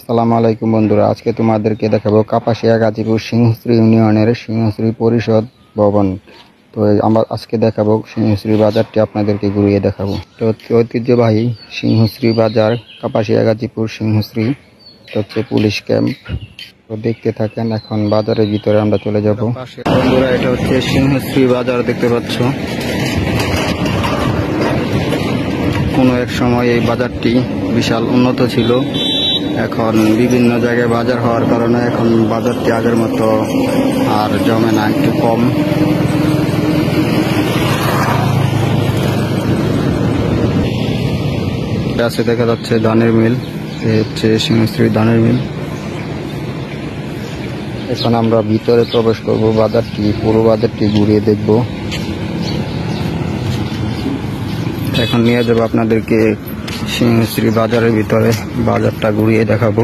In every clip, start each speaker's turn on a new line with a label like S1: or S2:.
S1: আসসালামু আলাইকুম বন্ধুরা, আজকে তোমাদেরকে দেখাবো কাপাসিয়া গাজীপুর সিংহশ্রী ইউনিয়নের সিংহশ্রী পরিষদ ভবন। তো আমরা আজকে দেখাবো সিংহশ্রী বাজারটি, আপনাদেরকে ঘুরিয়ে দেখাবো। তো হচ্ছে ঐতিহ্যবাহী সিংহশ্রী বাজার, কাপাসিয়া গাজীপুর সিংহশ্রী। তো হচ্ছে পুলিশ ক্যাম্প। তো দেখতে থাকেন, এখন বাজারের ভিতরে আমরা চলে যাব। বন্ধুরা, এটা হচ্ছে সিংহশ্রী বাজার, দেখতে পাচ্ছ। কোনো এক সময় এই বাজারটি বিশাল উন্নত ছিল, এখন বিভিন্ন জায়গায় বাজার হওয়ার কারণে এখন বাজারটি আগের মতো আর জমে না, একটু কম। কাছে দেখা যাচ্ছে ধানের মিল, এই হচ্ছে সিংহশ্রী ধানের মিল। এখন আমরা ভিতরে প্রবেশ করব, বাজারটি পুরো বাজারটি ঘুরিয়ে দেখব। এখন নিয়ে যাবো আপনাদেরকে সিংহশ্রী বাজারের ভিতরে, বাজারটা ঘুরিয়ে দেখাবো।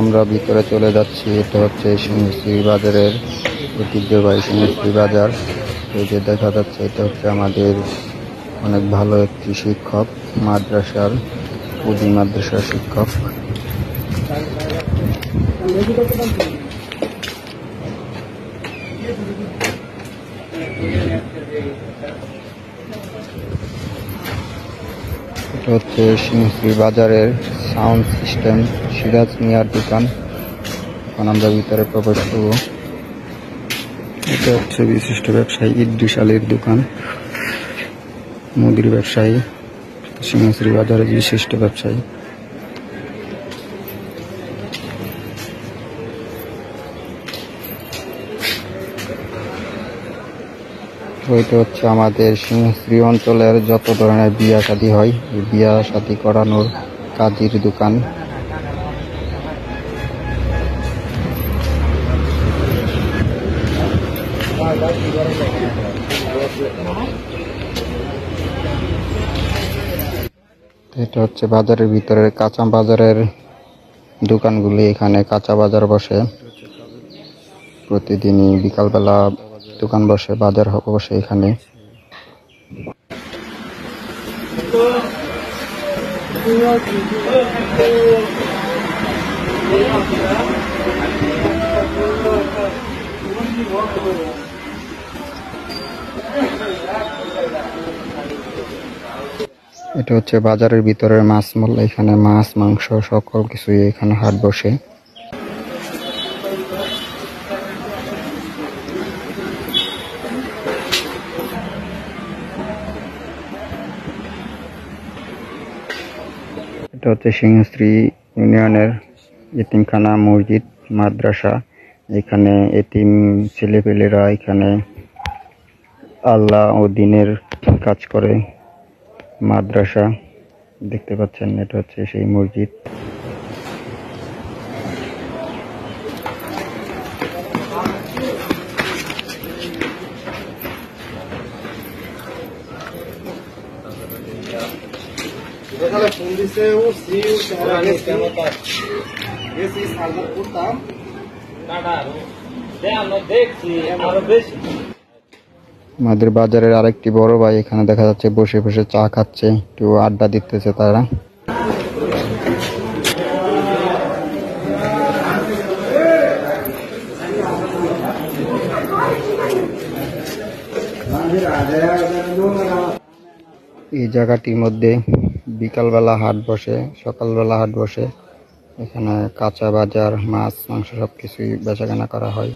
S1: আমরা ভিতরে চলে যাচ্ছি। এটা হচ্ছে সিংহশ্রী বাজারের ঐতিহ্যবাহী সিংহশ্রী বাজার। এই যে দেখা যাচ্ছে, এটা হচ্ছে আমাদের অনেক ভালো একটি শিক্ষক, মাদ্রাসার উদি মাদ্রাসার শিক্ষক। এটা হচ্ছে সিংহশ্রী বাজারের সাউন্ড সিস্টেম, সিরাজ মিয়ার দোকান। এখন আমরা ভিতরে প্রবেশ করব। এটা হচ্ছে বিশিষ্ট ব্যবসায়ী ইদ্রিস আলীর দোকান, মুদির ব্যবসায়ী, সিংহশ্রী বাজারের বিশিষ্ট ব্যবসায়ী। ওইটা হচ্ছে আমাদের সিংহশ্রী অঞ্চলের যত ধরনের বিয়া শাদী হয়, এই বিয়া শাদী করানোর কাজীর দোকান। এটা হচ্ছে বাজারের ভিতরের কাঁচা বাজারের দোকানগুলি। এখানে কাঁচা বাজার বসে, প্রতিদিনই বিকালবেলা দোকান বসে, বাজার বসে এখানে। এটা হচ্ছে বাজারের ভিতরের মাছ মল। এখানে মাছ মাংস সকল কিছুই, এখানে হাট বসে। এটা হচ্ছে সিংহশ্রী ইউনিয়নের এতিমখানা, মসজিদ, মাদ্রাসা। এখানে এতিম ছেলেপেলেরা এখানে আল্লাহ ও দ্বীনের কাজ করে। মাদ্রাসা দেখতে পাচ্ছেন, এটা হচ্ছে সেই মসজিদ। আমাদের বাজারের আরেকটি বড় ভাই এখানে দেখা যাচ্ছে বসে বসে চা খাচ্ছে, একটু আড্ডা দিতেছে তারা। এই জায়গাটির মধ্যে বিকালবেলা হাট বসে, সকালবেলা হাট বসে। এখানে কাঁচা বাজার, মাছ মাংস সবকিছুই বেচাকেনা করা হয়।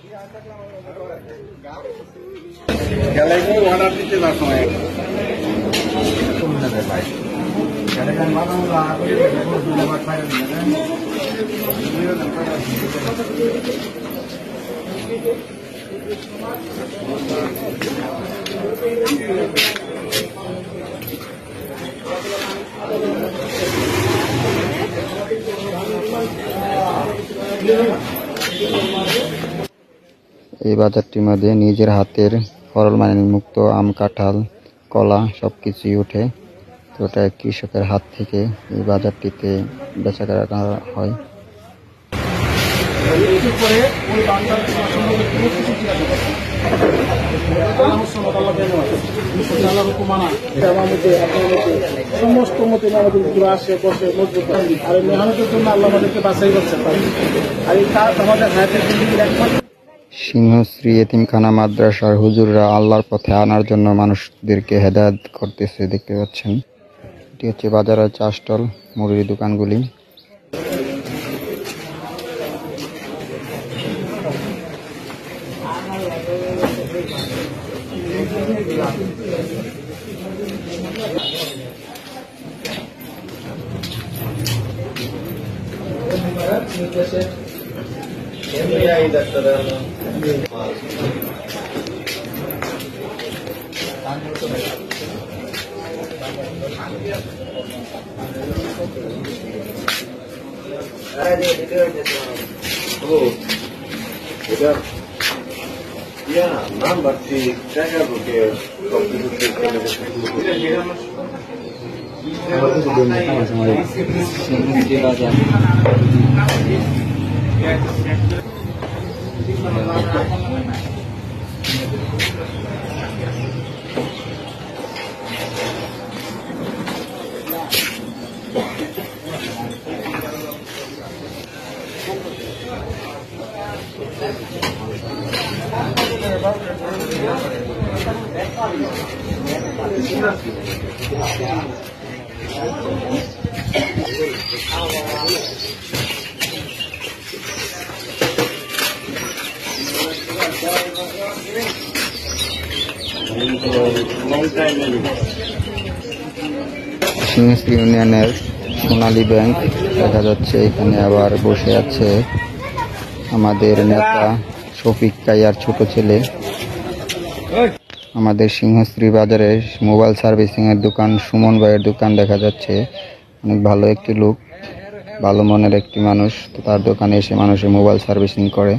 S1: এই বাজারটির মধ্যে নিজের হাতের ফরল মুক্ত আম, কাঁঠাল, কলা সবকিছুই ওঠে। তো ওটা কৃষকের হাত থেকে এই বাজারটিতে বেচাকেনা করা হয়।
S2: মৃত্যুর পরে ওই বান্দার সম্পর্কে কোনো কিছু জিজ্ঞাসা করে আল্লাহ হুকুম মানা এটা আমার মধ্যে আপনার মধ্যে সমস্ত মতে আমাদের গুলো আসে বসে মজবুত আর এই মেহনতের জন্য আল্লাহ আমাদেরকে বাছাই করছে আর এই কাজ আমাদের হায়াতের জিন্দগির একমাত্র।
S1: সিংহশ্রী এতিমখানা মাদ্রাসার হুজুররা আল্লাহর পথে আনার জন্য মানুষদেরকে হেদায়েত করতেছে, দেখতে পাচ্ছেন। এটি হচ্ছে বাজারের চা স্টল, মুড়ির দোকানগুলি।
S3: Number three, check out
S1: Singhashri ইউনিয়নের সোনালী ব্যাংক দেখা যাচ্ছে। এখানে আবার বসে আছে আমাদের নেতা শফিক কাইয়ার ছোট ছেলে। আমাদের সিংহশ্রী বাজারে মোবাইল সার্ভিসিং এর দোকান সুমন ভাইয়ের দোকান দেখা যাচ্ছে। অনেক ভালো একটি লোক, ভালো মনের একটি মানুষ। তো তার দোকানে এসে মানুষের মোবাইল সার্ভিসিং করে।